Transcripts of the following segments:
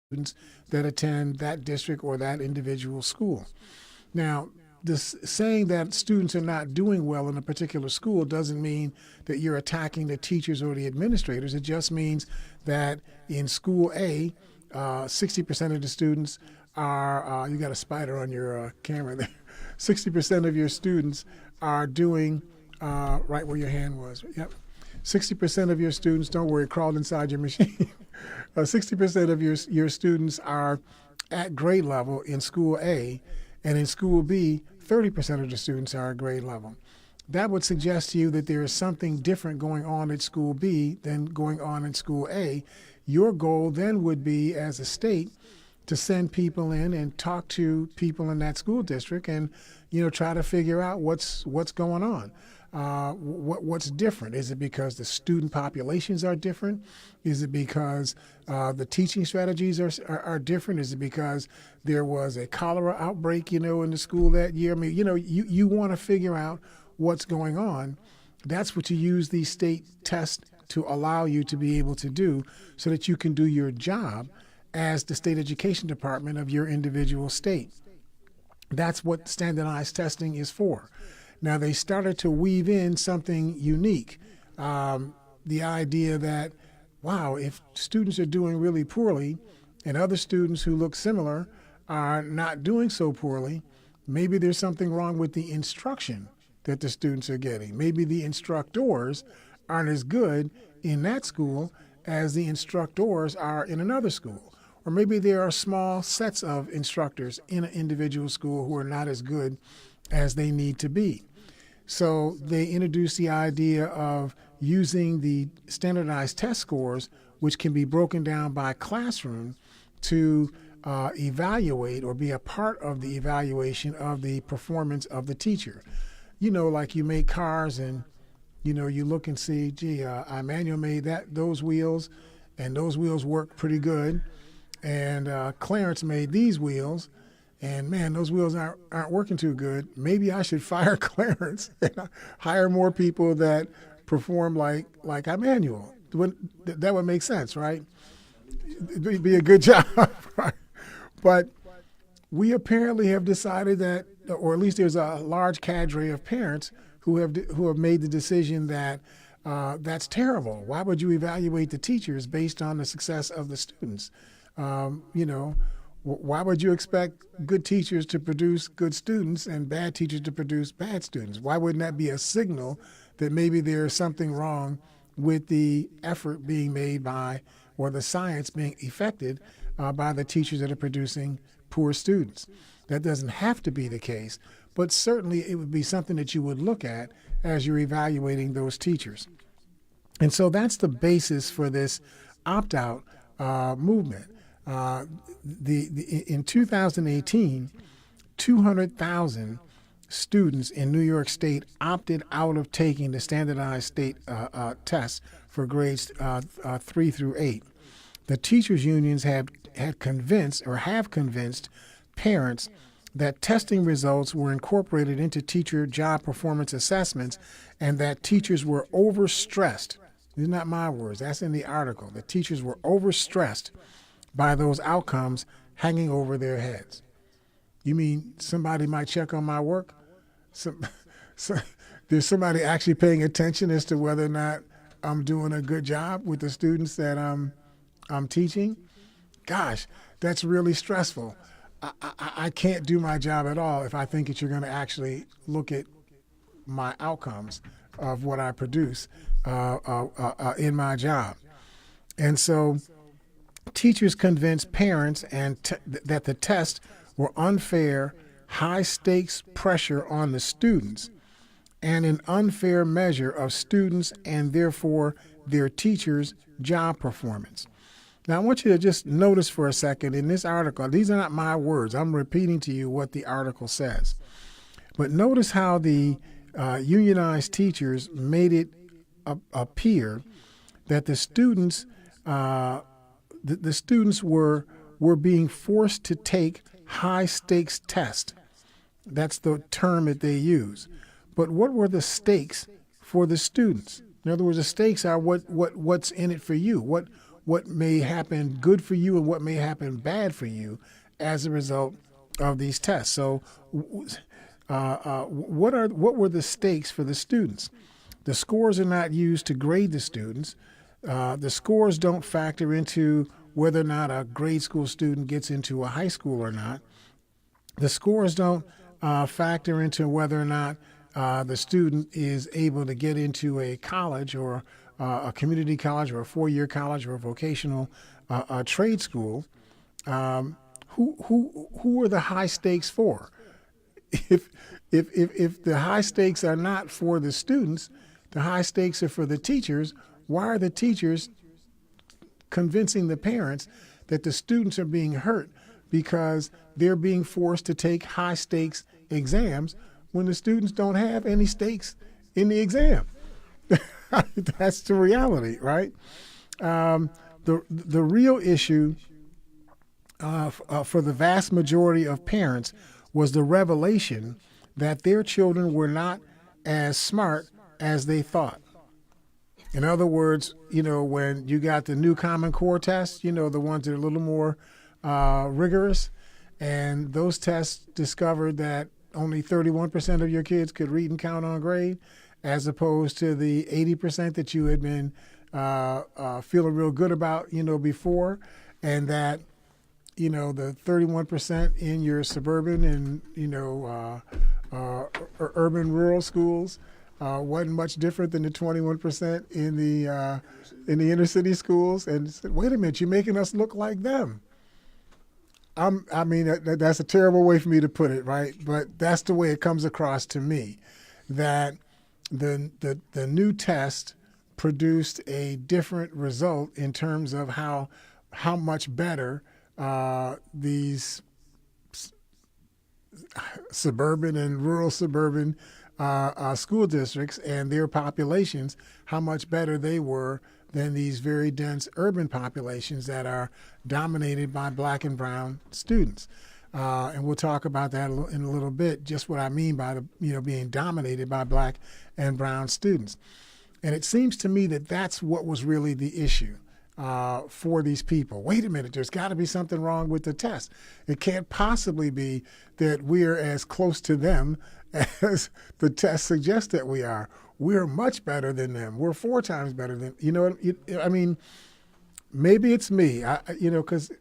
students that attend that district or that individual school. Now, this saying that students are not doing well in a particular school doesn't mean that you're attacking the teachers or the administrators. It just means that in school A, 60% of the students are, you got a spider on your camera there, 60% of your students are doing right where your hand was. Yep. 60% of your students, don't worry, it crawled inside your machine. 60% of your students are at grade level in school A, and in school B, 30% of the students are at grade level. That would suggest to you that there is something different going on at school B than going on in school A. Your goal then would be, as a state, to send people in and talk to people in that school district and, try to figure out what's going on. What's different? Is it because the student populations are different? Is it because the teaching strategies are different? Is it because there was a cholera outbreak, in the school that year? I mean, you want to figure out what's going on. That's what you use these state tests to allow you to be able to do so that you can do your job as the state education department of your individual state. That's what standardized testing is for. Now, they started to weave in something unique. The idea that, wow, if students are doing really poorly and other students who look similar are not doing so poorly, maybe there's something wrong with the instruction that the students are getting. Maybe the instructors aren't as good in that school as the instructors are in another school. Or maybe there are small sets of instructors in an individual school who are not as good as they need to be. So they introduced the idea of using the standardized test scores, which can be broken down by classroom, to evaluate or be a part of the evaluation of the performance of the teacher. Like you make cars and, you look and see, gee, Emmanuel made those wheels, and those wheels work pretty good. And Clarence made these wheels, and man, those wheels aren't working too good. Maybe I should fire Clarence and hire more people that perform like Emmanuel. That would make sense, right? It'd be a good job, right? But we apparently have decided that, or at least there's a large cadre of parents who have made the decision that that's terrible. Why would you evaluate the teachers based on the success of the students? Why would you expect good teachers to produce good students and bad teachers to produce bad students? Why wouldn't that be a signal that maybe there is something wrong with the effort being made by, or the science being effected by the teachers that are producing poor students? That doesn't have to be the case, but certainly it would be something that you would look at as you're evaluating those teachers. And so that's the basis for this opt-out movement. In 2018, 200,000 students in New York State opted out of taking the standardized state tests for grades 3 through 8. The teachers' unions have convinced parents that testing results were incorporated into teacher job performance assessments and that teachers were overstressed. These are not my words. That's in the article. The teachers were overstressed by those outcomes hanging over their heads. You mean somebody might check on my work? There's somebody actually paying attention as to whether or not I'm doing a good job with the students that I'm teaching? Gosh, that's really stressful. I can't do my job at all if I think that you're going to actually look at my outcomes of what I produce in my job. And so teachers convinced parents that the tests were unfair, high-stakes pressure on the students, and an unfair measure of students and therefore their teachers' job performance. Now, I want you to just notice for a second in this article, these are not my words. I'm repeating to you what the article says. But notice how the unionized teachers made it appear that the students were being forced to take high-stakes tests. That's the term that they use. But what were the stakes for the students? In other words, the stakes are what's in it for you. what may happen good for you and what may happen bad for you as a result of these tests. So, what were the stakes for the students? The scores are not used to grade the students. The scores don't factor into whether or not a grade school student gets into a high school or not. The scores don't factor into whether or not the student is able to get into a college or a community college or a four-year college or a vocational trade school. Who are the high stakes for? If the high stakes are not for the students, the high stakes are for the teachers. Why are the teachers convincing the parents that the students are being hurt because they're being forced to take high stakes exams when the students don't have any stakes in the exam? That's the reality, right? The real issue for the vast majority of parents was the revelation that their children were not as smart as they thought. In other words, when you got the new Common Core tests, the ones that are a little more rigorous, and those tests discovered that only 31% of your kids could read and count on grade, as opposed to the 80% that you had been feeling real good about, before, and that, the 31% in your suburban and, urban rural schools wasn't much different than the 21% in the inner city schools. And said, wait a minute, you're making us look like them. That's a terrible way for me to put it, right? But that's the way it comes across to me, that the new test produced a different result in terms of how much better these suburban and rural suburban school districts and their populations, how much better they were than these very dense urban populations that are dominated by black and brown students. And we'll talk about that in a little bit, just what I mean by being dominated by black and brown students. And it seems to me that that's what was really the issue for these people. Wait a minute, there's got to be something wrong with the test. It can't possibly be that we're as close to them as the test suggests that we are. We're much better than them. We're 4 times better than, maybe it's me, because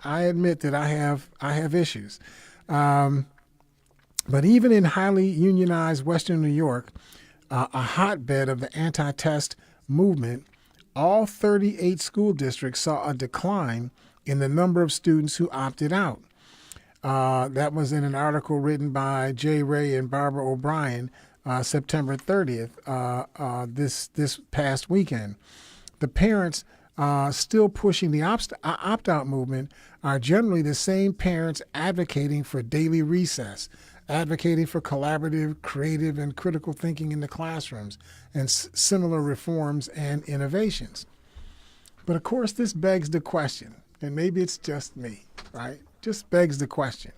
I admit that I have issues. But even in highly unionized Western New York, a hotbed of the anti-test movement, all 38 school districts saw a decline in the number of students who opted out. That was in an article written by Jay Ray and Barbara O'Brien, September 30th, this past weekend. The parents still pushing the opt-out movement are generally the same parents advocating for daily recess, advocating for collaborative, creative, and critical thinking in the classrooms, and similar reforms and innovations. But of course, this begs the question, and maybe it's just me, right? Just begs the question.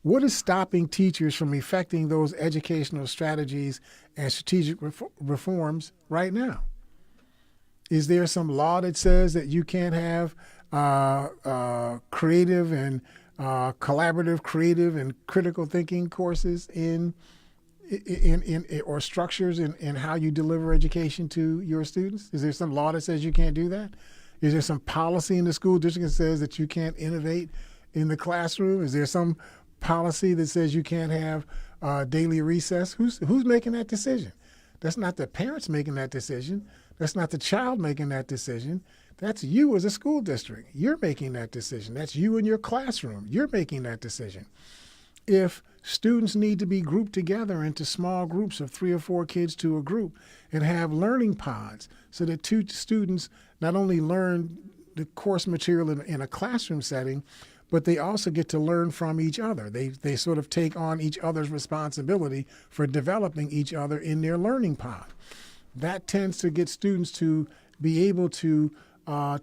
What is stopping teachers from effecting those educational strategies and strategic reforms right now? Is there some law that says that you can't have creative and collaborative, creative, and critical thinking courses in or structures in how you deliver education to your students? Is there some law that says you can't do that? Is there some policy in the school district that says that you can't innovate in the classroom? Is there some policy that says you can't have daily recess? Who's making that decision? That's not the parents making that decision. That's not the child making that decision. That's you as a school district. You're making that decision. That's you in your classroom. You're making that decision. If students need to be grouped together into small groups of 3 or 4 kids to a group and have learning pods so that 2 students not only learn the course material in a classroom setting, but they also get to learn from each other. They sort of take on each other's responsibility for developing each other in their learning pod. That tends to get students to be able to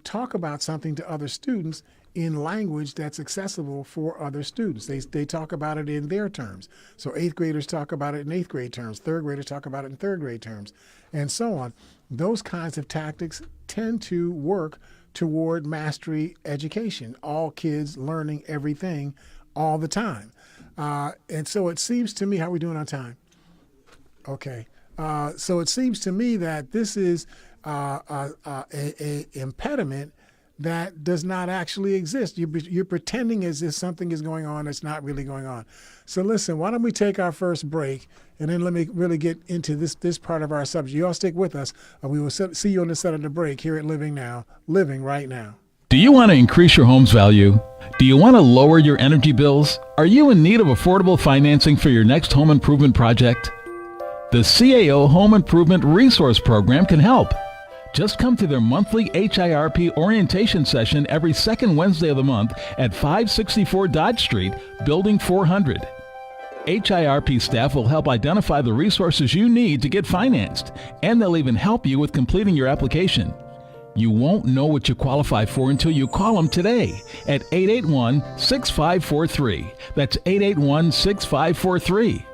talk about something to other students in language that's accessible for other students. They talk about it in their terms. So 8th graders talk about it in 8th grade terms, 3rd graders talk about it in 3rd grade terms, and so on. Those kinds of tactics tend to work toward mastery education, all kids learning everything all the time. And so it seems to me, how are we doing on time? Okay. So it seems to me that this is a impediment that does not actually exist. You're pretending as if something is going on that's not really going on. So listen, why don't we take our first break, and then let me really get into this part of our subject. You all stick with us. We will see you on the side of the break here at Living Now, Living Right Now. Do you want to increase your home's value? Do you want to lower your energy bills? Are you in need of affordable financing for your next home improvement project? The CAO Home Improvement Resource Program can help. Just come to their monthly HIRP orientation session every second Wednesday of the month at 564 Dodge Street, Building 400. HIRP staff will help identify the resources you need to get financed, and they'll even help you with completing your application. You won't know what you qualify for until you call them today at 881-6543. That's 881-6543.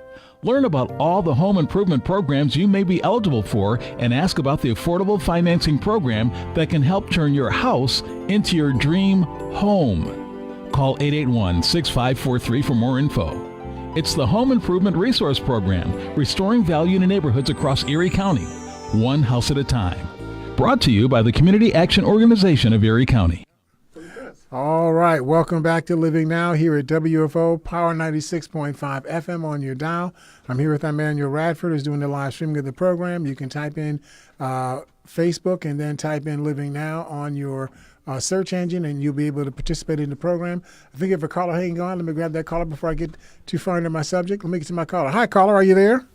Learn about all the home improvement programs you may be eligible for and ask about the affordable financing program that can help turn your house into your dream home. Call 881-6543 for more info. It's the Home Improvement Resource Program, restoring value to neighborhoods across Erie County, one house at a time. Brought to you by the Community Action Organization of Erie County. All right, welcome back to Living Now here at WFO Power 96.5 FM on your dial. I'm here with Emmanuel Radford, who's doing the live streaming of the program. You can type in Facebook and then type in Living Now on your search engine, and you'll be able to participate in the program. I think if a caller hanging on, let me grab that caller before I get too far into my subject. Let me get to my caller. Hi, caller, are you there?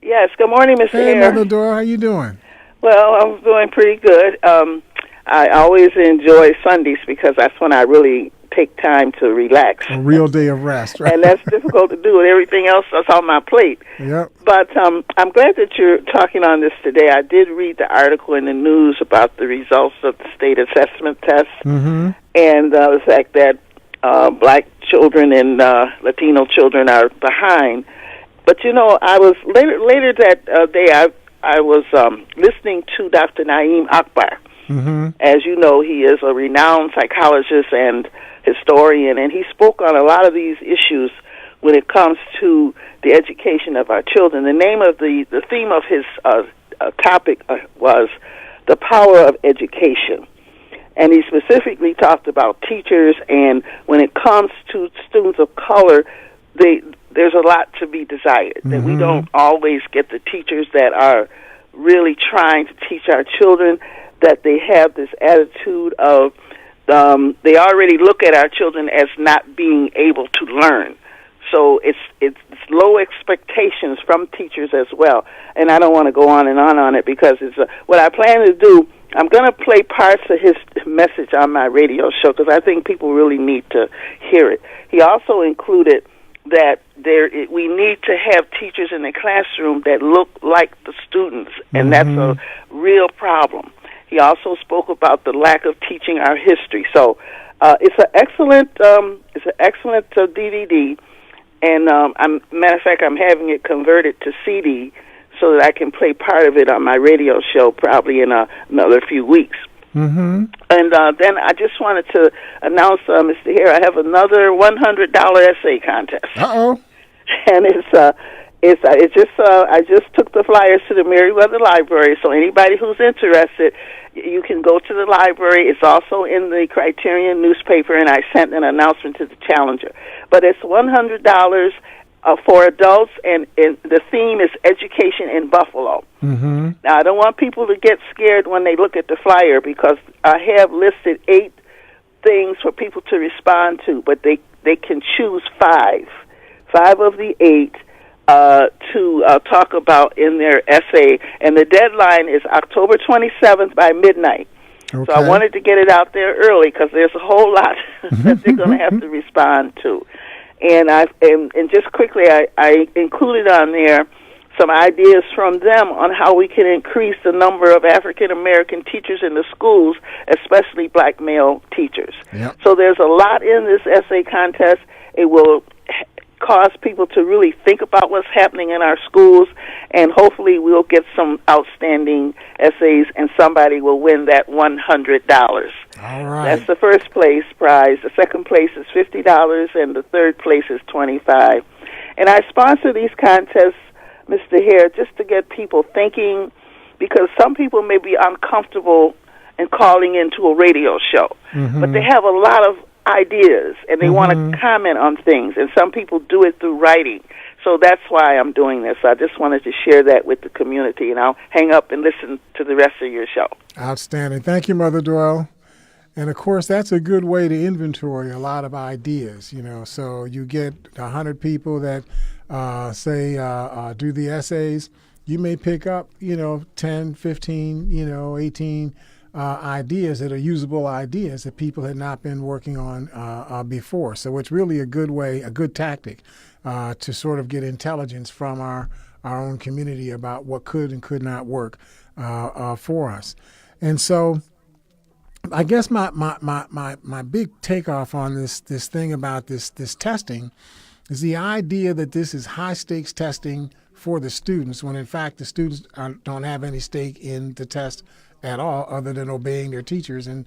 Yes, good morning, Mr. Hey, Hare. Mother Dora, how you doing? Well, I'm doing pretty good. I always enjoy Sundays because that's when I really take time to relax. A real day of rest, right? And that's difficult to do with everything else that's on my plate. Yep. But I'm glad that you're talking on this today. I did read the article in the news about the results of the state assessment test, and the fact that black children and Latino children are behind. But, you know, I was later that day, I was listening to Dr. Naeem Akbar. As you know, he is a renowned psychologist and historian, and he spoke on a lot of these issues when it comes to the education of our children. The name of the theme of his topic was the power of education. And he specifically talked about teachers, and when it comes to students of color, there's a lot to be desired, that we don't always get the teachers that are really trying to teach our children, that they have this attitude of they already look at our children as not being able to learn. So it's low expectations from teachers as well. And I don't want to go on and on it because it's what I plan to do. I'm going to play parts of his message on my radio show because I think people really need to hear it. He also included that we need to have teachers in the classroom that look like the students, and that's a real problem. He also spoke about the lack of teaching our history. So it's an excellent DVD, and matter of fact, I'm having it converted to CD so that I can play part of it on my radio show probably in another few weeks. And then I just wanted to announce, Mr. Hare, I have another $100 essay contest. And I just took the flyers to the Meriwether Library, so anybody who's interested, you can go to the library. It's also in the Criterion newspaper, and I sent an announcement to the Challenger. But it's $100 for adults, and the theme is education in Buffalo. Now, I don't want people to get scared when they look at the flyer because I have listed 8 things for people to respond to, but they can choose 5 of the 8 to talk about in their essay, and the deadline is October 27th by midnight. Okay. So I wanted to get it out there early because there's a whole lot that they're going to have to respond to. And just quickly, I included on there some ideas from them on how we can increase the number of African American teachers in the schools, especially black male teachers. Yep. So there's a lot in this essay contest. It will cause people to really think about what's happening in our schools, and hopefully we'll get some outstanding essays, and somebody will win that $100. All right. That's the first place prize. The second place is $50, and the third place is $25. And I sponsor these contests, Mr. Hare, just to get people thinking, because some people may be uncomfortable in calling into a radio show, but they have a lot of ideas, and they want to comment on things, and some people do it through writing. So that's why I'm doing this. I just wanted to share that with the community, and I'll hang up and listen to the rest of your show. Outstanding. Thank you, Mother Doyle. And, of course, that's a good way to inventory a lot of ideas, you know. So you get 100 people that, say, do the essays. You may pick up, 10, 15, 18 ideas that are usable ideas that people had not been working on before. So it's really a good way, a good tactic to sort of get intelligence from our own community about what could and could not work for us. And so I guess my big takeoff on this thing about this testing is the idea that this is high stakes testing for the students, when in fact the students don't have any stake in the test at all, other than obeying their teachers and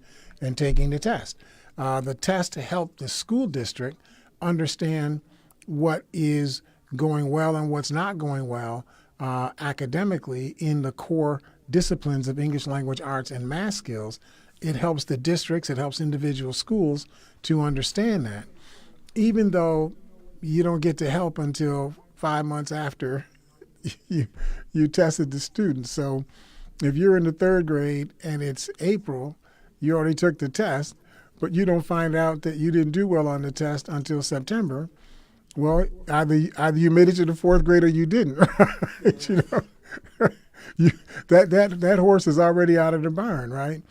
taking the test. The test to help the school district understand what is going well and what's not going well academically in the core disciplines of English language arts and math skills. It helps the districts, it helps individual schools to understand that, even though you don't get to help until 5 months after you tested the students. So if you're in the third grade and it's April, you already took the test, but you don't find out that you didn't do well on the test until September. Well, either you made it to the fourth grade or you didn't. Right? That horse is already out of the barn, right?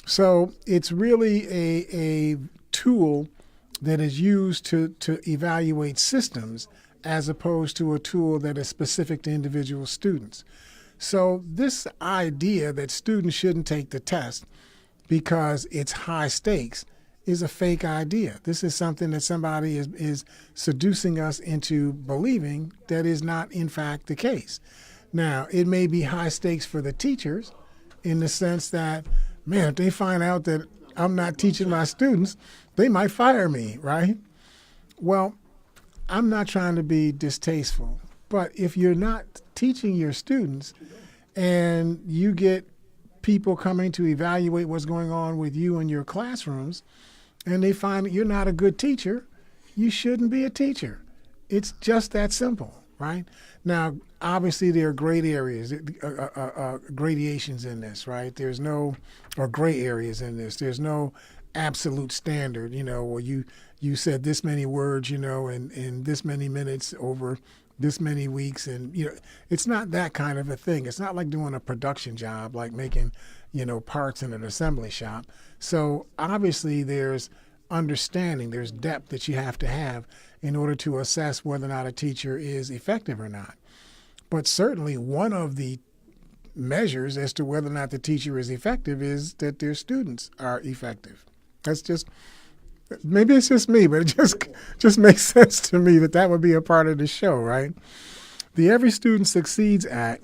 So it's really a tool that is used to evaluate systems, as opposed to a tool that is specific to individual students. So this idea that students shouldn't take the test because it's high stakes is a fake idea. This is something that somebody is seducing us into believing that is not in fact the case. Now, it may be high stakes for the teachers in the sense that, man, if they find out that I'm not teaching my students, they might fire me, right? Well, I'm not trying to be distasteful, but if you're not teaching your students and you get people coming to evaluate what's going on with you in your classrooms and they find that you're not a good teacher, you shouldn't be a teacher. It's just that simple, right? Now, obviously, there are great areas, gradations in this, right? Or gray areas in this. There's no absolute standard, where you said this many words, in this many minutes over this many weeks. And, it's not that kind of a thing. It's not like doing a production job, like making, parts in an assembly shop. So obviously there's understanding, there's depth that you have to have in order to assess whether or not a teacher is effective or not. But certainly one of the measures as to whether or not the teacher is effective is that their students are effective. That's just, maybe it's just me, but it just makes sense to me that would be a part of the show, right? The Every Student Succeeds Act,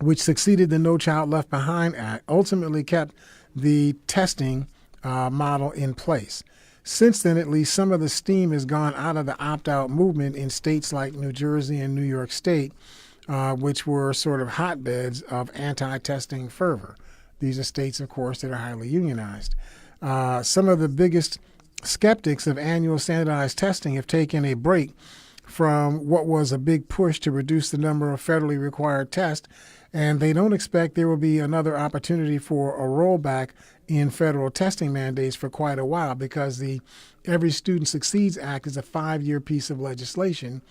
which succeeded the No Child Left Behind Act, ultimately kept the testing model in place. Since then, at least, some of the steam has gone out of the opt-out movement in states like New Jersey and New York State, which were sort of hotbeds of anti-testing fervor. These are states, of course, that are highly unionized. Some of the biggest skeptics of annual standardized testing have taken a break from what was a big push to reduce the number of federally required tests, and they don't expect there will be another opportunity for a rollback in federal testing mandates for quite a while, because the Every Student Succeeds Act is a 5-year piece of legislation.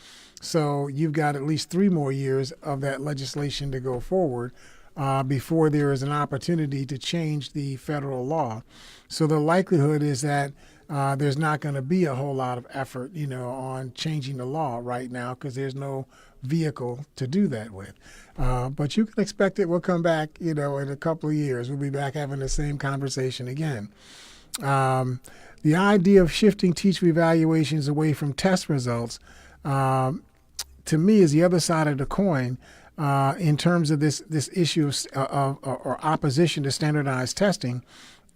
So you've got at least 3 more years of that legislation to go forward before there is an opportunity to change the federal law. So the likelihood is that there's not going to be a whole lot of effort, on changing the law right now, because there's no vehicle to do that with. But you can expect it will come back, in a couple of years. We'll be back having the same conversation again. The idea of shifting teacher evaluations away from test results to me is the other side of the coin in terms of this issue or opposition to standardized testing.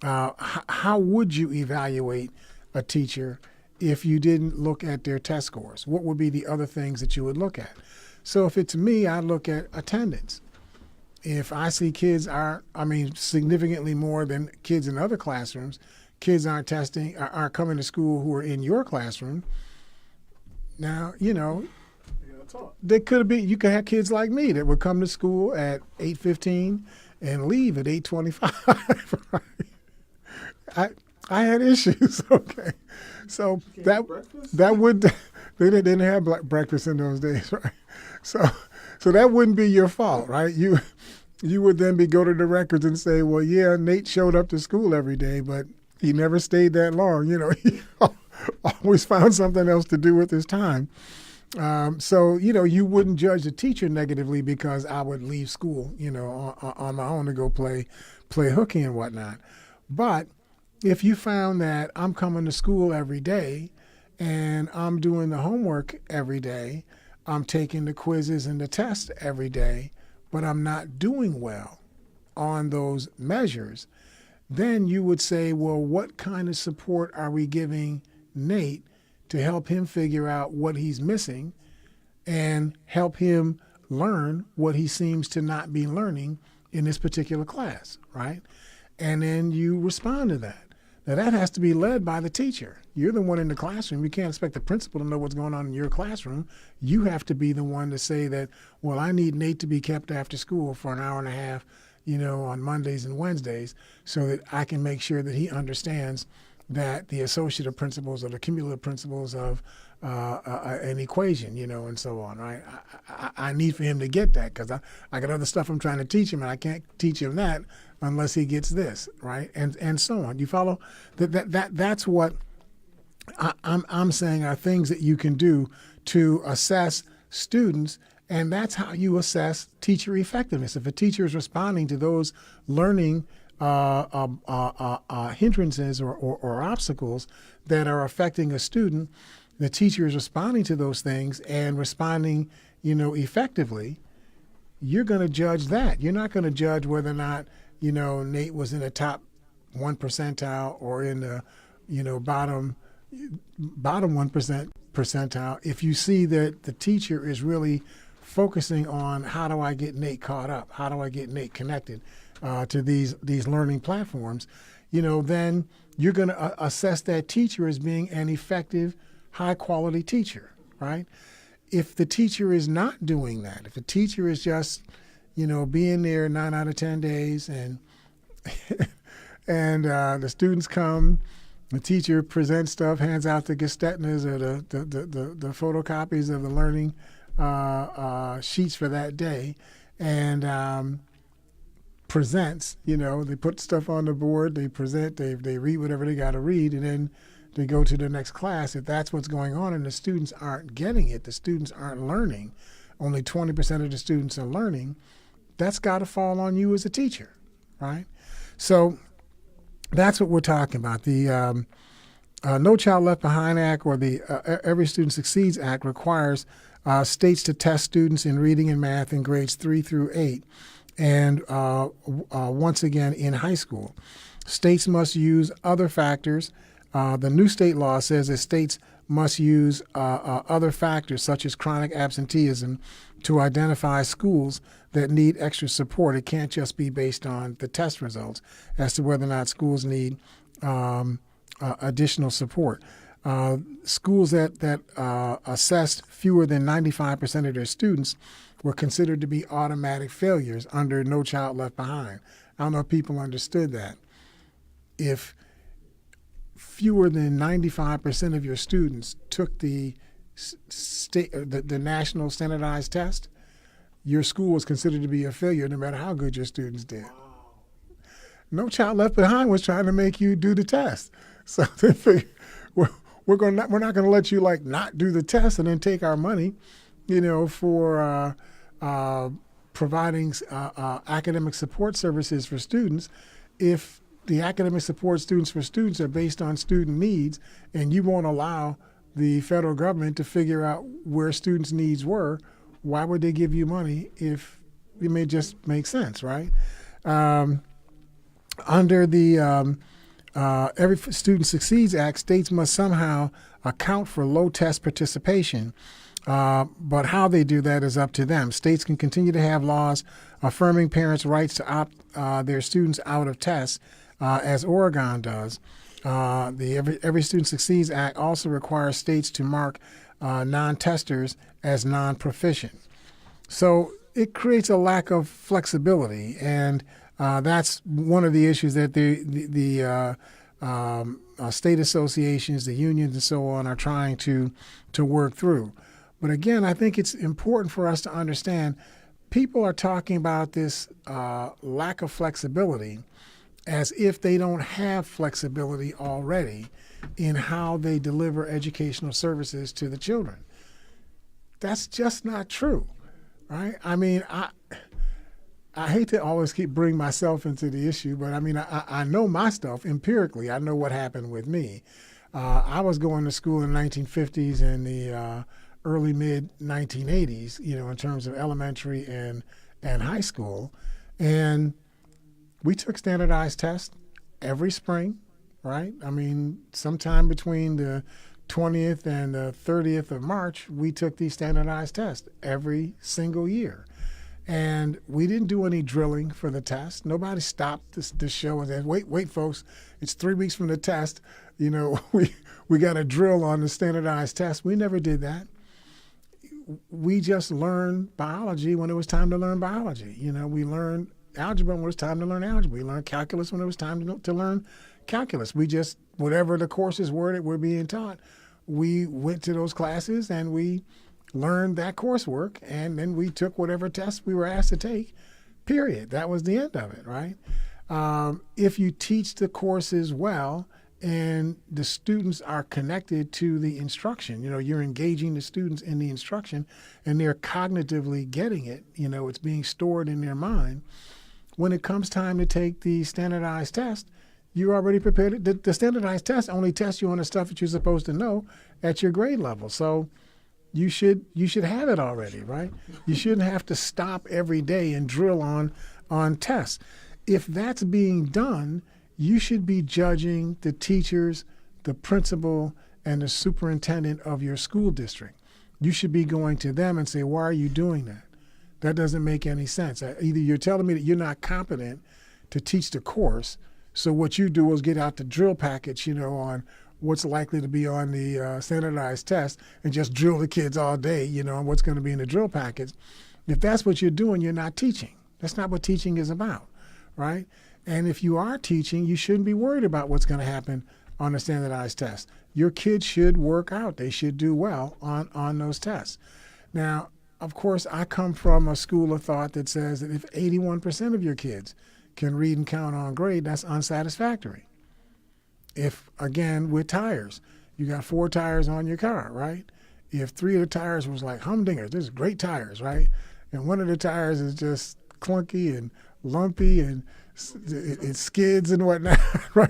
How would you evaluate a teacher if you didn't look at their test scores? What would be the other things that you would look at? So if it's me, I look at attendance. If I see kids significantly more than kids in other classrooms, kids aren't coming to school who are in your classroom. Now, there could be, you could have kids like me that would come to school at 8:15 and leave at 8:25. Right? I had issues. Okay, so that would they didn't have breakfast in those days, right? So that wouldn't be your fault, right? You would then go to the records and say, well, yeah, Nate showed up to school every day, but he never stayed that long. He always found something else to do with his time. So you wouldn't judge the teacher negatively because I would leave school, on my own to go play hooky and whatnot. But if you found that I'm coming to school every day and I'm doing the homework every day, I'm taking the quizzes and the tests every day, but I'm not doing well on those measures, then you would say, well, what kind of support are we giving Nate to help him figure out what he's missing and help him learn what he seems to not be learning in this particular class, right? And then you respond to that. Now, that has to be led by the teacher. You're the one in the classroom. You can't expect the principal to know what's going on in your classroom. You have to be the one to say that, well, I need Nate to be kept after school for an hour and a half, on Mondays and Wednesdays so that I can make sure that he understands that the associative principles or the cumulative principles of an equation, and so on, right? I need for him to get that because I got other stuff I'm trying to teach him, and I can't teach him that unless he gets this, right? And so on. You follow? That's what I'm saying are things that you can do to assess students, and that's how you assess teacher effectiveness. If a teacher is responding to those learning hindrances or obstacles that are affecting a student, the teacher is responding to those things and responding, effectively, you're going to judge that. You're not going to judge whether or not, Nate was in the top 1 percentile or in the, bottom 1% percentile. If you see that the teacher is really focusing on how do I get Nate caught up? How do I get Nate connected to these learning platforms? Then you're going to assess that teacher as being an effective, high-quality teacher, right? If the teacher is not doing that, if the teacher is just, being there 9 out of 10 days and and the students come, the teacher presents stuff, hands out the gestetnas or the photocopies of the learning sheets for that day, and presents, they put stuff on the board, they present, they read whatever they got to read, and then they go to the next class. If that's what's going on and the students aren't getting it, the students aren't learning, only 20% of the students are learning, that's got to fall on you as a teacher, right? So that's what we're talking about. The No Child Left Behind Act or the Every Student Succeeds Act requires states to test students in reading and math in grades 3 through 8. And once again, in high school, states must use other factors. The new state law says that states must use other factors such as chronic absenteeism to identify schools that need extra support. It can't just be based on the test results as to whether or not schools need additional support. Schools that assessed fewer than 95% of their students were considered to be automatic failures under No Child Left Behind. I don't know if people understood that. If fewer than 95% of your students took the national standardized test, your school was considered to be a failure no matter how good your students did. No Child Left Behind was trying to make you do the test. So they figured, we're not going to let you not do the test and then take our money, for providing academic support services for students. If the academic support students for students are based on student needs, and you won't allow the federal government to figure out where students' needs were, why would they give you money if it may just make sense, right? Under the Every Student Succeeds Act, states must somehow account for low test participation, but how they do that is up to them. States can continue to have laws affirming parents' rights to opt their students out of tests, as Oregon does. The Every Student Succeeds Act also requires states to mark non-testers as non-proficient. So it creates a lack of flexibility, and that's one of the issues that the state associations, the unions, and so on are trying to work through. But again, I think it's important for us to understand people are talking about this lack of flexibility as if they don't have flexibility already in how they deliver educational services to the children. That's just not true, right? I mean, I hate to always bring myself into the issue, but I mean, I know my stuff empirically. I know what happened with me. I was going to school in the 1950s and the early mid 1980s, in terms of elementary and high school, and we took standardized tests every spring, right? I mean, sometime between the 20th and the 30th of March, we took these standardized tests every single year. And we didn't do any drilling for the test. Nobody stopped the show and said, wait, folks, it's 3 weeks from the test. We got a drill on the standardized test. We never did that. We just learned biology when it was time to learn biology. We learned algebra when it was time to learn algebra. We learned calculus when it was time to learn calculus. We just, whatever the courses were that were being taught, we went to those classes and we learned that coursework, and then we took whatever tests we were asked to take, period. That was the end of it, right? If you teach the courses well and the students are connected to the instruction, you're engaging the students in the instruction and they're cognitively getting it, it's being stored in their mind. When it comes time to take the standardized test, you're already prepared. The standardized test only tests you on the stuff that you're supposed to know at your grade level. So you should have it already, right? You shouldn't have to stop every day and drill on tests. If that's being done, you should be judging the teachers, the principal, and the superintendent of your school district. You should be going to them and say, why are you doing that? That doesn't make any sense. Either you're telling me that you're not competent to teach the course, so what you do is get out the drill package, on what's likely to be on the standardized test and just drill the kids all day, on what's going to be in the drill package. If that's what you're doing, you're not teaching. That's not what teaching is about, right? And if you are teaching, you shouldn't be worried about what's going to happen on the standardized test. Your kids should work out. They should do well on those tests. Now, of course, I come from a school of thought that says that if 81% of your kids can read and count on grade, that's unsatisfactory. If, again, with tires, you got 4 tires on your car, right? If 3 of the tires was like humdingers, this is great tires, right? And one of the tires is just clunky and lumpy and it skids and whatnot, right?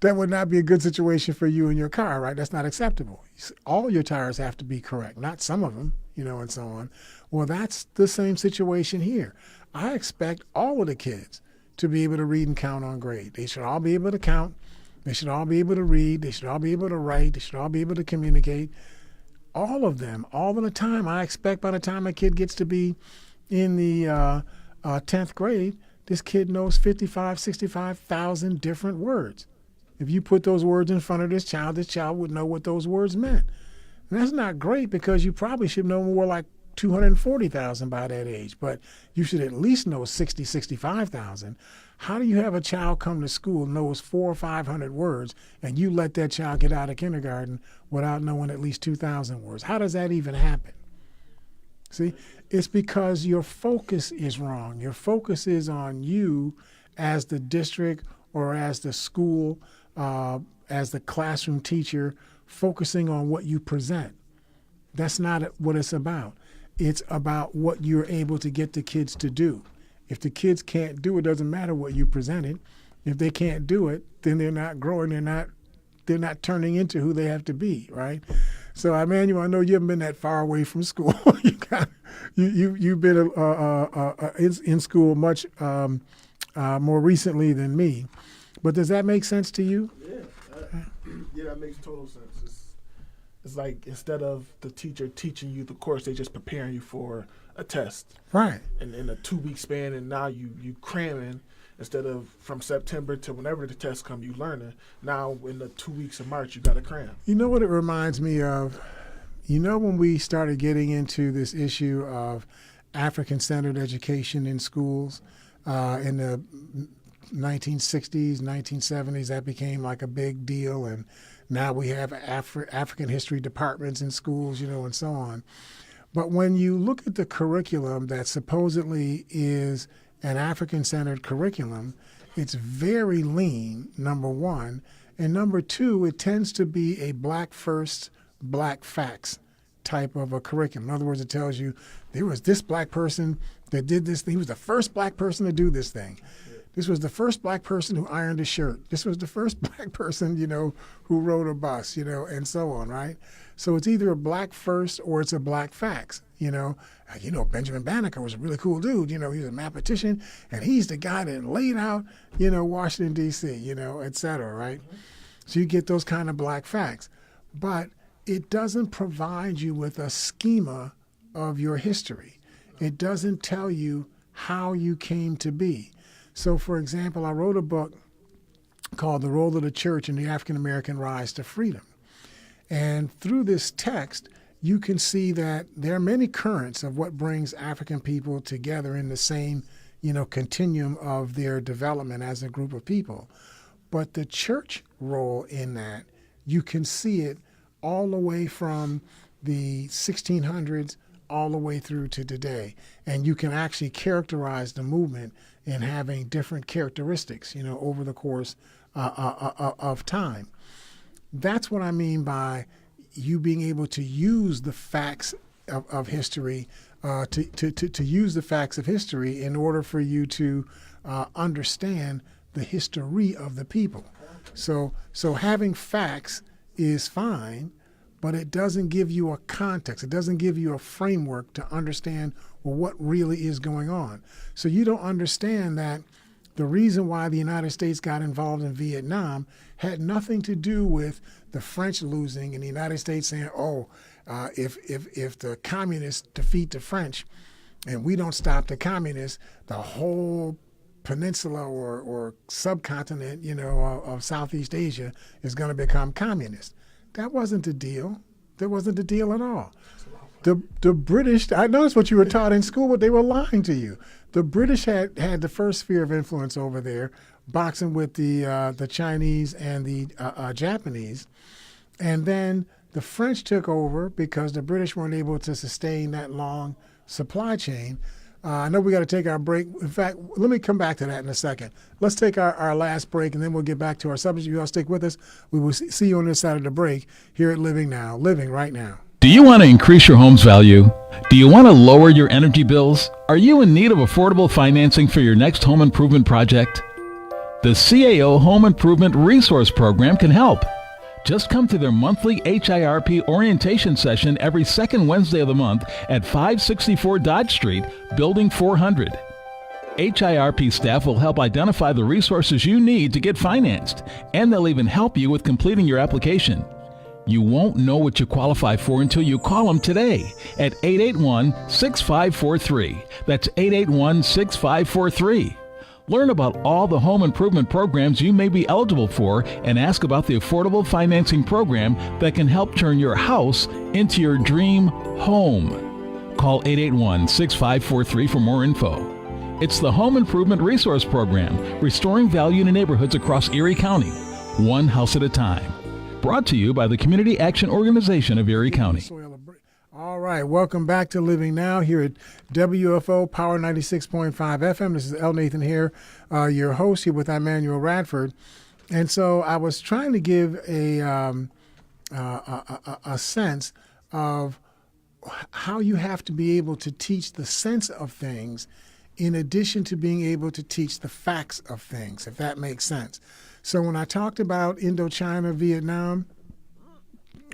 That would not be a good situation for you and your car, right? That's not acceptable. All your tires have to be correct, not some of them, and so on. Well, that's the same situation here. I expect all of the kids to be able to read and count on grade. They should all be able to count. They should all be able to read. They should all be able to write. They should all be able to communicate. All of them, all of the time. I expect by the time a kid gets to be in the 10th grade, this kid knows 55, 65,000 different words. If you put those words in front of this child would know what those words meant. And that's not great because you probably should know more like 240,000 by that age, but you should at least know 60, 65,000. How do you have a child come to school, knows 400 or 500 words, and you let that child get out of kindergarten without knowing at least 2,000 words? How does that even happen? See, it's because your focus is wrong. Your focus is on you as the district or as the school, as the classroom teacher, focusing on what you present. That's not what it's about. It's about what you're able to get the kids to do. If the kids can't do it, doesn't matter what you presented. If they can't do it, then they're not growing. They're not turning into who they have to be, right? So, Emmanuel, I know you haven't been that far away from school. You've been in school much more recently than me. But does that make sense to you? Yeah, that makes total sense. It's like instead of the teacher teaching you the course, they just preparing you for a test. Right. And in a 2-week span, and now you cramming instead of from September to whenever the test come, you learning. Now in the 2 weeks of March, you got to cram. You know what it reminds me of? You know when we started getting into this issue of African-centered education in schools in the 1960s, 1970s, that became like a big deal, and now we have African history departments in schools, and so on. But when you look at the curriculum that supposedly is an African-centered curriculum, it's very lean, number one. And number two, it tends to be a black first, black facts type of a curriculum. In other words, it tells you there was this black person that did this thing. He was the first black person to do this thing. This was the first black person who ironed a shirt. This was the first black person, who rode a bus, and so on, right? So it's either a black first or it's a black facts, Benjamin Banneker was a really cool dude, he was a mathematician, and he's the guy that laid out, Washington, D.C., et cetera, right? So you get those kind of black facts. But it doesn't provide you with a schema of your history. It doesn't tell you how you came to be. So, for example, I wrote a book called The Role of the Church in the African American Rise to Freedom. And through this text, you can see that there are many currents of what brings African people together in the same, continuum of their development as a group of people. But the church role in that, you can see it all the way from the 1600s all the way through to today. And you can actually characterize the movement in having different characteristics, over the course of time. That's what I mean by you being able to use the facts of history, to use the facts of history in order for you to understand the history of the people. So having facts is fine, but it doesn't give you a context. It doesn't give you a framework to understand, what really is going on. So you don't understand that the reason why the United States got involved in Vietnam had nothing to do with the French losing and the United States saying, if the communists defeat the French and we don't stop the communists, the whole peninsula or subcontinent, of Southeast Asia is going to become communist. That wasn't the deal. That wasn't the deal at all. The British, I know it's what you were taught in school, but they were lying to you. The British had the first sphere of influence over there, boxing with the Chinese and the Japanese. And then the French took over because the British weren't able to sustain that long supply chain. I know we got to take our break. In fact, let me come back to that in a second. Let's take our last break, and then we'll get back to our subject. You all stick with us. We will see you on this side of the break here at Living Now, Living Right Now. Do you want to increase your home's value? Do you want to lower your energy bills? Are you in need of affordable financing for your next home improvement project? The CAO Home Improvement Resource Program can help. Just come to their monthly HIRP orientation session every second Wednesday of the month at 564 Dodge Street, Building 400. HIRP staff will help identify the resources you need to get financed, and they'll even help you with completing your application. You won't know what you qualify for until you call them today at 881-6543. That's 881-6543. Learn about all the home improvement programs you may be eligible for and ask about the affordable financing program that can help turn your house into your dream home. Call 881-6543 for more info. It's the Home Improvement Resource Program, restoring value to neighborhoods across Erie County, one house at a time. Brought to you by the Community Action Organization of Erie County. All right, welcome back to Living Now here at WFO Power 96.5 FM. This is L. Nathan Hare, your host here with Emmanuel Radford. And so I was trying to give a sense of how you have to be able to teach the sense of things in addition to being able to teach the facts of things, if that makes sense. So when I talked about Indochina, Vietnam,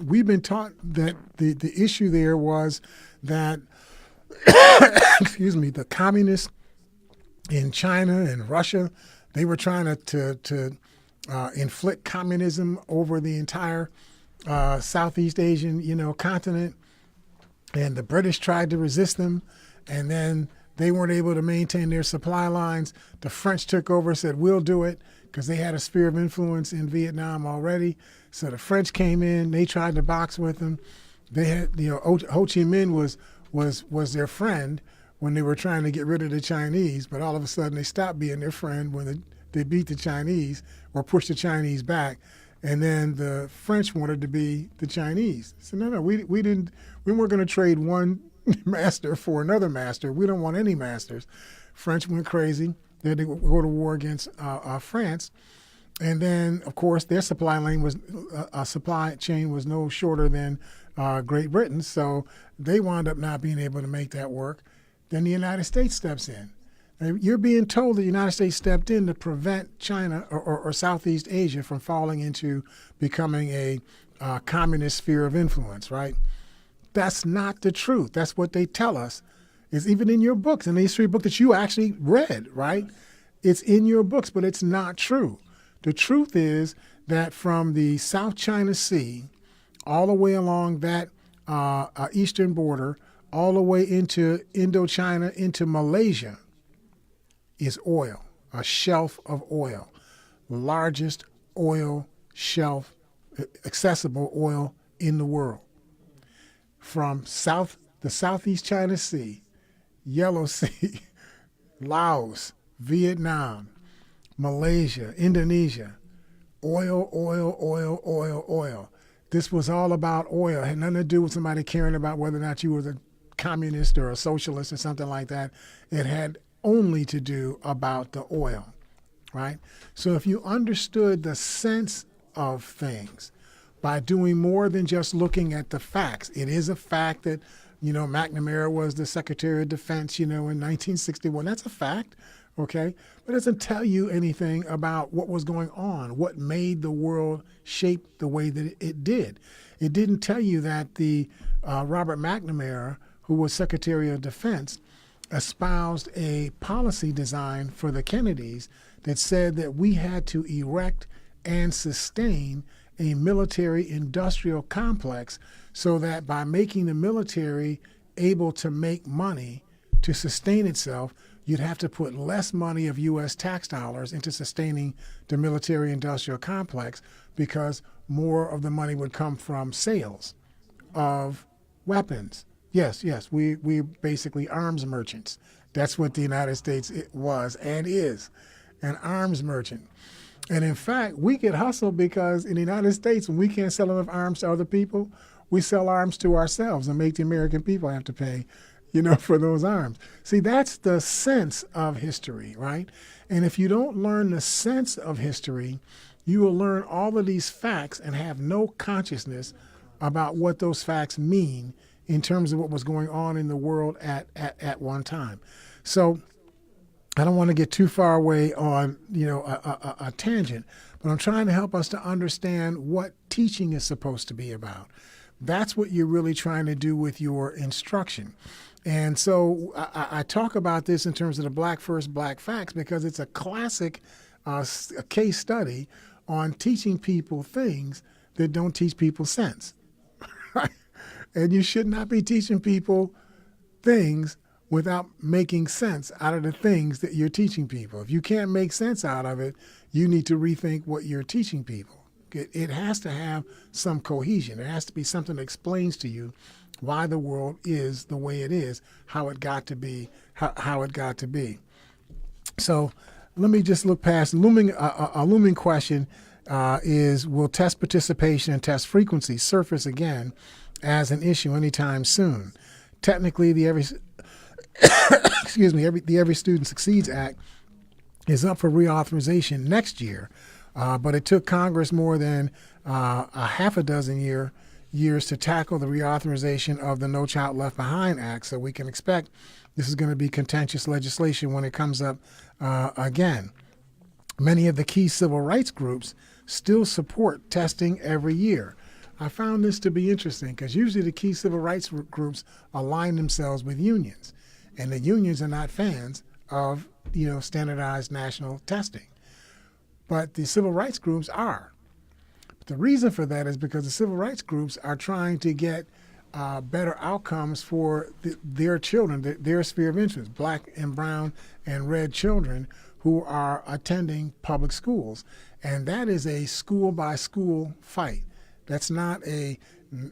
we've been taught that the issue there was that, excuse me, the communists in China and Russia, they were trying to inflict communism over the entire Southeast Asian, continent, and the British tried to resist them, and then they weren't able to maintain their supply lines. The French took over, said, we'll do it, because they had a sphere of influence in Vietnam already. So the French came in, they tried to box with them. They had, Ho Chi Minh was their friend when they were trying to get rid of the Chinese, but all of a sudden they stopped being their friend when they beat the Chinese or pushed the Chinese back. And then the French wanted to be the Chinese. So no, we weren't going to trade one master for another master. We don't want any masters. French went crazy. They had to go to war against France. And then, of course, their supply chain was no shorter than Great Britain. So they wound up not being able to make that work. Then the United States steps in. And you're being told the United States stepped in to prevent China or Southeast Asia from falling into becoming a communist sphere of influence, right? That's not the truth. That's what they tell us. It's even in your books, in the history book that you actually read, right? It's in your books, but it's not true. The truth is that from the South China Sea, all the way along that eastern border, all the way into Indochina, into Malaysia, is oil, a shelf of oil, largest oil shelf, accessible oil in the world. From the Southeast China Sea, Yellow Sea, Laos, Vietnam, Malaysia, Indonesia, oil, oil, oil, oil, oil. This was all about oil. It had nothing to do with somebody caring about whether or not you were a communist or a socialist or something like that. It had only to do about the oil, right? So if you understood the sense of things by doing more than just looking at the facts, it is a fact that, McNamara was the Secretary of Defense, in 1961. That's a fact, okay? But it doesn't tell you anything about what was going on, what made the world shape the way that it did. It didn't tell you that the Robert McNamara, who was Secretary of Defense, espoused a policy design for the Kennedys that said that we had to erect and sustain a military-industrial complex so that by making the military able to make money to sustain itself, you'd have to put less money of U.S. tax dollars into sustaining the military-industrial complex because more of the money would come from sales of weapons. Yes, we're basically arms merchants. That's what the United States was and is, an arms merchant. And in fact, we get hustled because in the United States, when we can't sell enough arms to other people, we sell arms to ourselves and make the American people have to pay, for those arms. See, that's the sense of history, right? And if you don't learn the sense of history, you will learn all of these facts and have no consciousness about what those facts mean in terms of what was going on in the world at one time. So I don't want to get too far away on, a tangent, but I'm trying to help us to understand what teaching is supposed to be about. That's what you're really trying to do with your instruction. And so I talk about this in terms of the Black First, Black Facts because it's a classic case study on teaching people things that don't teach people sense. Right? And you should not be teaching people things without making sense out of the things that you're teaching people. If you can't make sense out of it, you need to rethink what you're teaching people. It has to have some cohesion. It has to be something that explains to you why the world is the way it is, how it got to be, how it got to be. So let me just look past a looming question is, will test participation and test frequency surface again as an issue anytime soon? Technically, the Every Student Succeeds Act is up for reauthorization next year, but it took Congress more than a half a dozen years to tackle the reauthorization of the No Child Left Behind Act. So we can expect this is going to be contentious legislation when it comes up again. Many of the key civil rights groups still support testing every year. I found this to be interesting because usually the key civil rights groups align themselves with unions, and the unions are not fans of standardized national testing, but the civil rights groups are. But the reason for that is because the civil rights groups are trying to get better outcomes for their children, their sphere of interest, black and brown and red children who are attending public schools. And that is a school by school fight. That's not a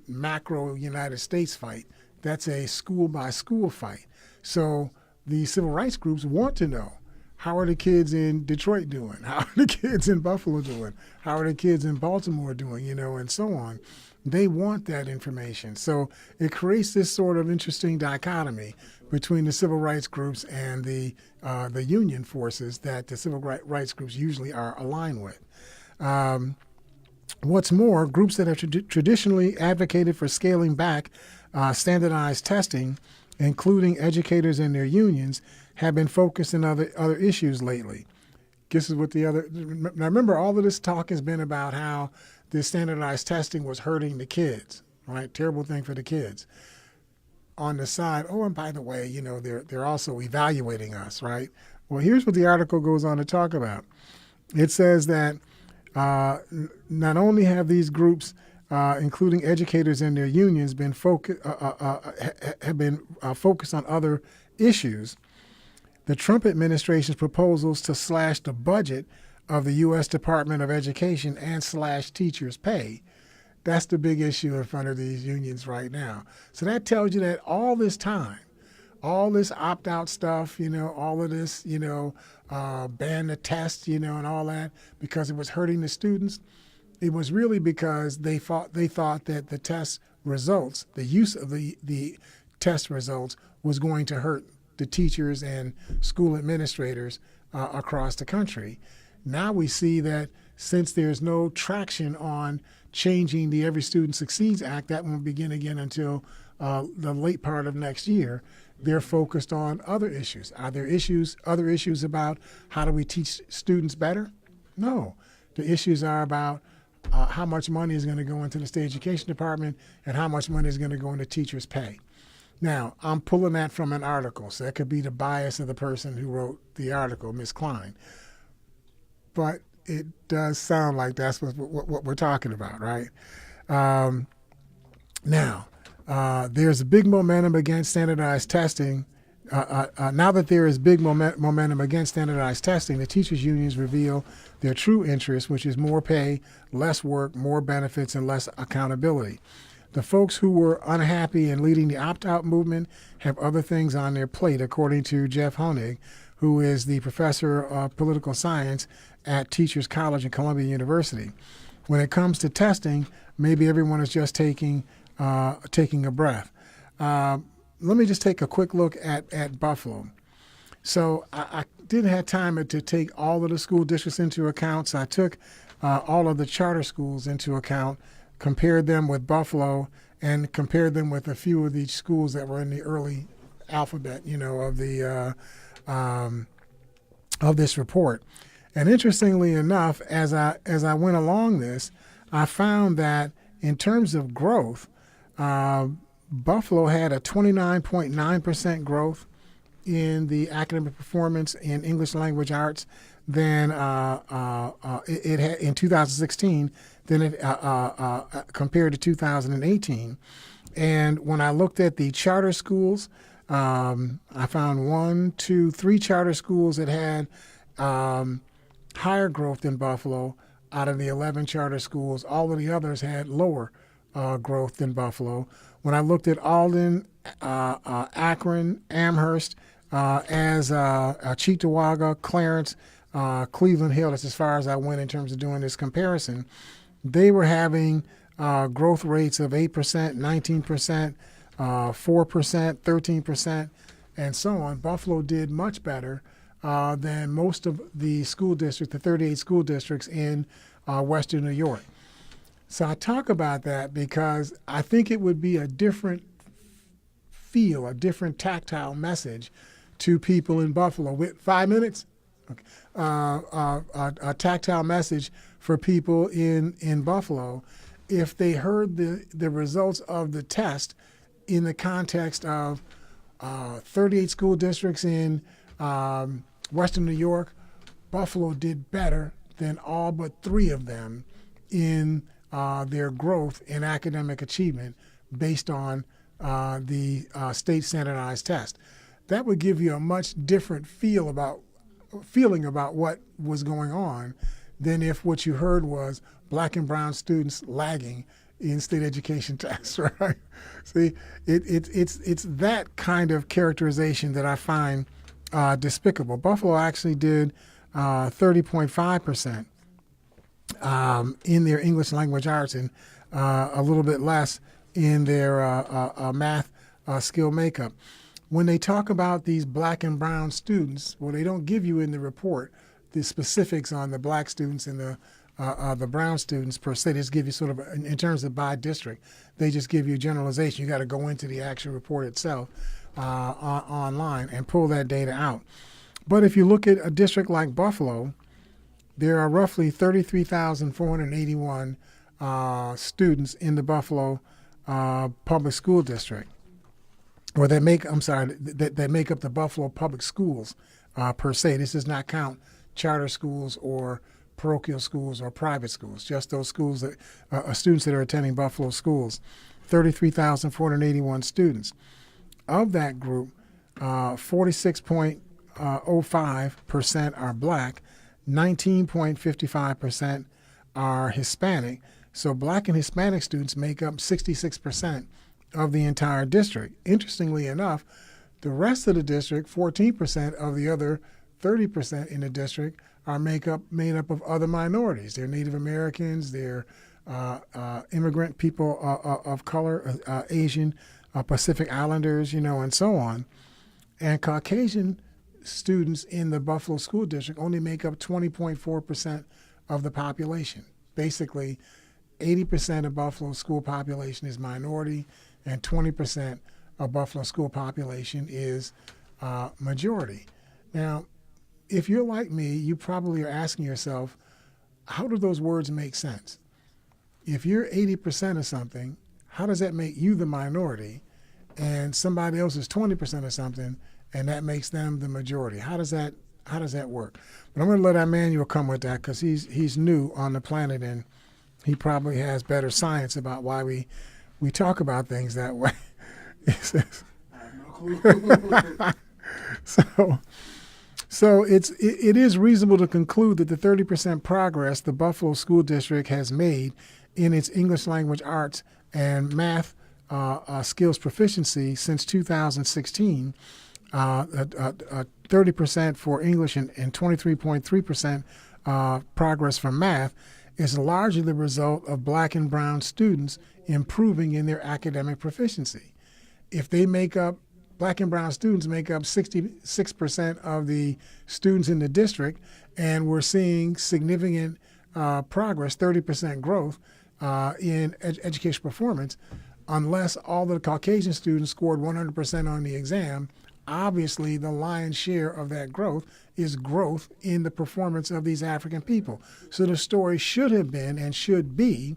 macro United States fight. That's a school by school fight. So the civil rights groups want to know, how are the kids in Detroit doing? How are the kids in Buffalo doing? How are the kids in Baltimore doing? And so on. They want that information. So it creates this sort of interesting dichotomy between the civil rights groups and the union forces that the civil rights groups usually are aligned with. What's more, groups that have traditionally advocated for scaling back standardized testing, including educators and their unions, have been focused on other issues lately. This is what now remember, all of this talk has been about how this standardized testing was hurting the kids, right? Terrible thing for the kids. On the side, oh, and by the way, they're also evaluating us, right? Well, here's what the article goes on to talk about. It says that not only have these groups, including educators and their unions, been focused on other issues, the Trump administration's proposals to slash the budget of the U.S. Department of Education and slash teachers' pay. That's the big issue in front of these unions right now. So that tells you that all this time, all this opt-out stuff, all of this, ban the test, and all that, because it was hurting the students, it was really because they thought that the test results, the use of the test results, was going to hurt the teachers and school administrators across the country. Now we see that since there's no traction on changing the Every Student Succeeds Act, that won't begin again until the late part of next year, they're focused on other issues. Are there other issues about how do we teach students better? No. The issues are about how much money is going to go into the state education department and how much money is going to go into teachers' pay. Now, I'm pulling that from an article, so that could be the bias of the person who wrote the article, Ms. Klein. But it does sound like that's what we're talking about, right? Now, there's a big momentum against standardized testing. Now that there is big momentum against standardized testing, the teachers' unions reveal their true interest, which is more pay, less work, more benefits, and less accountability. The folks who were unhappy and leading the opt-out movement have other things on their plate, according to Jeff Honig, who is the professor of political science at Teachers College at Columbia University. When it comes to testing, maybe everyone is just taking a breath. Let me just take a quick look at Buffalo. So I didn't have time to take all of the school districts into account, so I took all of the charter schools into account, compared them with Buffalo, and compared them with a few of the schools that were in the early alphabet, of this report. And interestingly enough, as I went along this, I found that in terms of growth, Buffalo had a 29.9% growth in the academic performance in English language arts than it had in 2016 than it compared to 2018. And when I looked at the charter schools, I found 3 charter schools that had higher growth than Buffalo. Out of the 11 charter schools, all of the others had lower growth than Buffalo. When I looked at Alden, Akron, Amherst, as Cheektowaga, Clarence, Cleveland Hill, that's as far as I went in terms of doing this comparison, they were having growth rates of 8%, 19%, 4%, 13%, and so on. Buffalo did much better than most of the school districts, the 38 school districts in Western New York. So I talk about that because I think it would be a different feel, a different tactile message to people in Buffalo. With 5 minutes? Okay. A tactile message for people in Buffalo if they heard the results of the test in the context of 38 school districts in Western New York, Buffalo did better than all but 3 of them in their growth in academic achievement based on the state standardized test. That would give you a much different feeling about what was going on than if what you heard was black and brown students lagging in state education tests, right? See, it's that kind of characterization that I find despicable. Buffalo actually did 30.5% in their English language arts and a little bit less in their math skill makeup. When they talk about these black and brown students, well, they don't give you in the report the specifics on the black students and the brown students per se. They just give you sort of, in terms of by district, they just give you a generalization. You got to go into the actual report itself online and pull that data out. But if you look at a district like Buffalo, there are roughly 33,481 students in the Buffalo public school district, or that make up the Buffalo public schools per se. This does not count charter schools or parochial schools or private schools, just those schools that students that are attending Buffalo schools. 33,481 students. Of that group, 46.05% are black, 19.55% are Hispanic. So black and Hispanic students make up 66% of the entire district. Interestingly enough, the rest of the district, 14% of the other 30% in the district, are made up of other minorities. They're Native Americans, they're immigrant people of color, Asian, Pacific Islanders, and so on. And Caucasian students in the Buffalo School District only make up 20.4% of the population. Basically, 80% of Buffalo school population is minority, and 20% of Buffalo school population is majority. Now, if you're like me, you probably are asking yourself, how do those words make sense? If you're 80% of something, how does that make you the minority, and somebody else is 20% of something, and that makes them the majority? How does that work? But I'm going to let Emmanuel come with that because he's new on the planet, and he probably has better science about why we talk about things that way. I have no clue. So it is reasonable to conclude that the 30% progress the Buffalo School District has made in its English language arts and math skills proficiency since 2016, 30% for English and 23.3% progress for math, is largely the result of black and brown students improving in their academic proficiency. If they black and brown students make up 66% of the students in the district, and we're seeing significant progress, 30% growth in education performance, unless all the Caucasian students scored 100% on the exam, obviously the lion's share of that growth is growth in the performance of these African people. So the story should have been and should be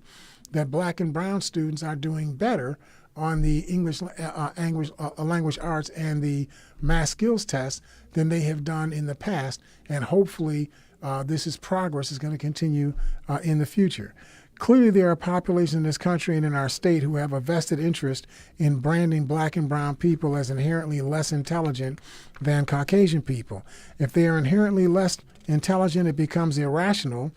that black and brown students are doing better on the English language arts and the math skills test than they have done in the past. And hopefully this progress is going to continue in the future. Clearly, there are populations in this country and in our state who have a vested interest in branding black and brown people as inherently less intelligent than Caucasian people. If they are inherently less intelligent, it becomes irrational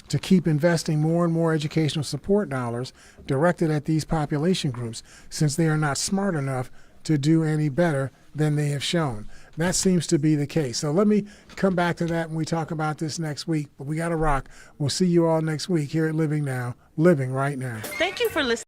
to keep investing more and more educational support dollars directed at these population groups, since they are not smart enough to do any better than they have shown. That seems to be the case. So let me come back to that when we talk about this next week. But we got to rock. We'll see you all next week here at Living Now, Living Right Now. Thank you for listening.